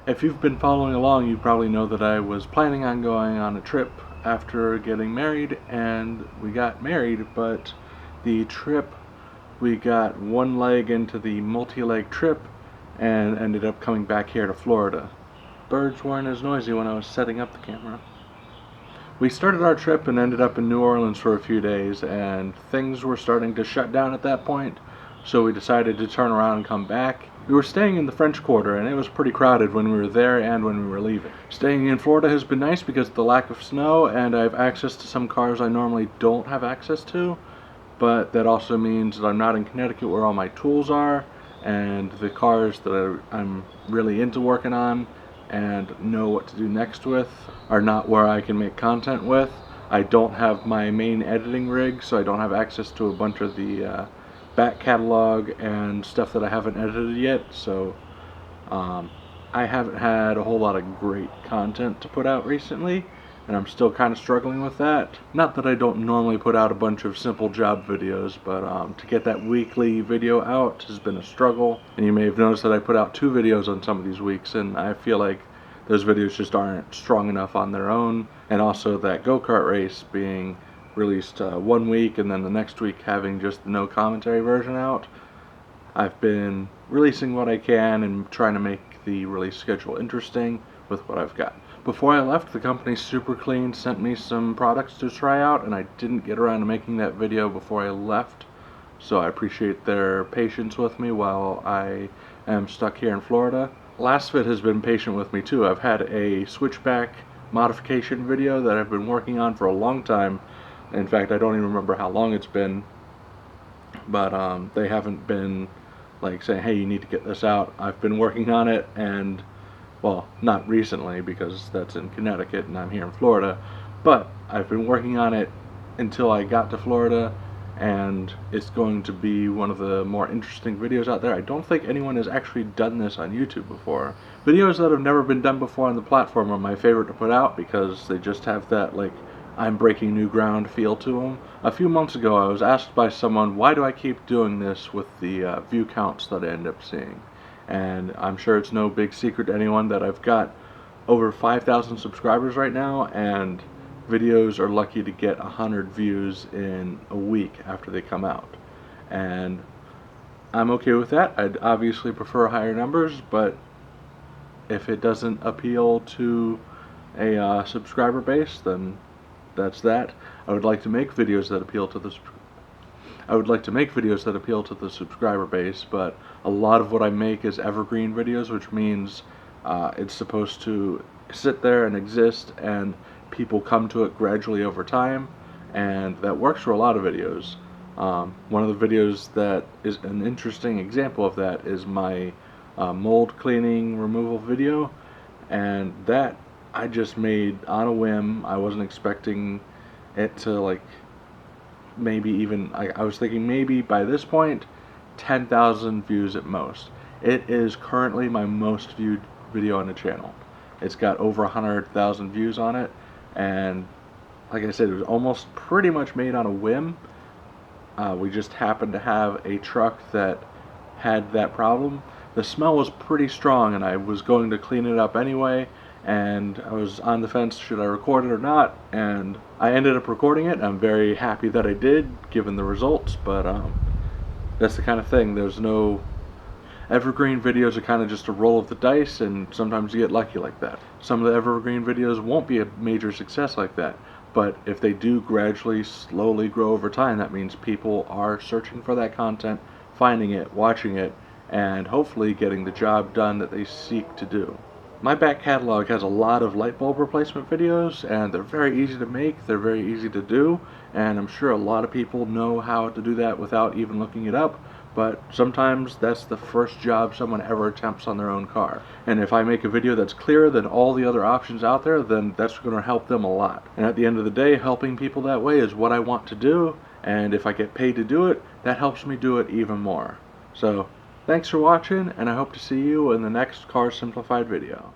If you've been following along, you probably know that I was planning on going on a trip after getting married, and we got married, but the trip, we got one leg into the multi-leg trip and ended up coming back here to Florida. Birds weren't as noisy when I was setting up the camera. We started our trip and ended up in New Orleans for a few days, and things were starting to shut down at that point, so we decided to turn around and come back. We were staying in the French Quarter, and it was pretty crowded when we were there and when we were leaving. Staying in Florida has been nice because of the lack of snow, and I have access to some cars I normally don't have access to, but that also means that I'm not in Connecticut where all my tools are, and the cars that I'm really into working on and know what to do next with are not where I can make content with. I don't have my main editing rig, so I don't have access to a bunch of the back catalog and stuff that I haven't edited yet, so I haven't had a whole lot of great content to put out recently, and I'm still kind of struggling with that. Not that I don't normally put out a bunch of simple job videos, but to get that weekly video out has been a struggle. And you may have noticed that I put out 2 videos on some of these weeks, and I feel like those videos just aren't strong enough on their own. And also that go-kart race being released one week and then the next week having just the no commentary version out. I've been releasing what I can and trying to make the release schedule interesting with what I've got. Before I left, the company Super Clean sent me some products to try out, and I didn't get around to making that video before I left, so I appreciate their patience with me while I am stuck here in Florida. LastFit has been patient with me too. I've had a switchback modification video that I've been working on for a long time. In fact, I don't even remember how long it's been, but they haven't been like saying, hey, you need to get this out. I've been working on it, and well, not recently because that's in Connecticut and I'm here in Florida, but I've been working on it until I got to Florida, and it's going to be one of the more interesting videos out there. I don't think anyone has actually done this on YouTube before. Videos that have never been done before on the platform are my favorite to put out because they just have that, like, I'm breaking new ground feel to them. A few months ago I was asked by someone, why do I keep doing this with the view counts that I end up seeing? And I'm sure it's no big secret to anyone that I've got over 5,000 subscribers right now, and videos are lucky to get 100 views in a week after they come out. And I'm okay with that. I'd obviously prefer higher numbers, but if it doesn't appeal to a subscriber base, then that's that. I would like to make videos that appeal to the subscriber base, but a lot of what I make is evergreen videos, which means it's supposed to sit there and exist and people come to it gradually over time, and that works for a lot of videos. One of the videos that is an interesting example of that is my mold cleaning removal video, and that I just made on a whim. I wasn't expecting it to, like, maybe even, I was thinking maybe by this point 10,000 views at most. It is currently my most viewed video on the channel. It's got over 100,000 views on it, and like I said, it was almost pretty much made on a whim. We just happened to have a truck that had that problem. The smell was pretty strong, and I was going to clean it up anyway, and I was on the fence, should I record it or not, and I ended up recording it. I'm very happy that I did, given the results, but that's the kind of thing. There's no evergreen videos are kind of just a roll of the dice, and sometimes you get lucky like that. Some of the evergreen videos won't be a major success like that, but if they do gradually, slowly grow over time, that means people are searching for that content, finding it, watching it, and hopefully getting the job done that they seek to do. My back catalog has a lot of light bulb replacement videos, and they're very easy to make, they're very easy to do, and I'm sure a lot of people know how to do that without even looking it up, but sometimes that's the first job someone ever attempts on their own car. And if I make a video that's clearer than all the other options out there, then that's going to help them a lot. And at the end of the day, helping people that way is what I want to do, and if I get paid to do it, that helps me do it even more. So, thanks for watching, and I hope to see you in the next Car Simplified video.